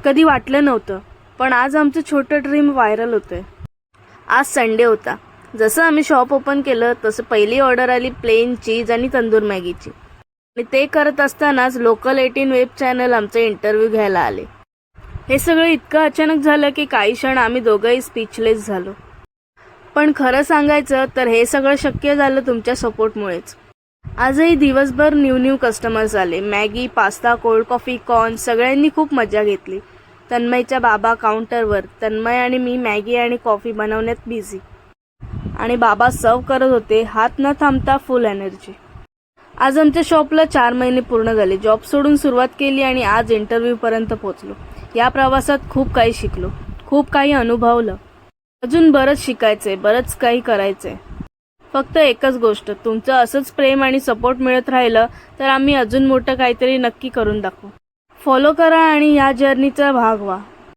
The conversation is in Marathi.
कधी वाटलं नव्हतं, पण आज आमचं छोटं ड्रीम व्हायरल होतंय. आज संडे होता. जसं आम्ही शॉप ओपन केलं तसं पहिली ऑर्डर आली प्लेन चीज आणि तंदूर मॅगीची. आणि ते करत असतानाच लोकल 18 वेब चॅनल आमचे इंटरव्ह्यू घ्यायला आले. हे सगळं इतकं अचानक झालं की काही क्षण आम्ही दोघंही स्पीचलेस झालो. पण खरं सांगायचं तर हे सगळं शक्य झालं तुमच्या सपोर्टमुळेच. आजही दिवसभर न्यू कस्टमर्स आले. Maggi, pasta, cold coffee, corn सगळ्यांनी खूप मजा घेतली. तन्मयच्या बाबा काउंटरवर, तन्मय आणि मी मॅगी आणि कॉफी बनवण्यात बिझी. आणि बाबा सर्व करत होते, हात न थांबता फुल एनर्जी. आज आमच्या शॉपला 4 महिने पूर्ण झाले. जॉब सोडून सुरुवात केली आणि आज इंटरव्ह्यूपर्यंत पोहोचलो. या प्रवासात खूप काही शिकलो, खूप काही अनुभवलं. अजून बरंच शिकायचंय, बरंच काही करायचंय. फक्त एकच गोष्ट, तुमचं असंच प्रेम आणि सपोर्ट मिळत राहिलं तर आम्ही अजून मोठं काहीतरी नक्की करून दाखवू. फॉलो करा आणि या जर्नीचा भाग व्हा.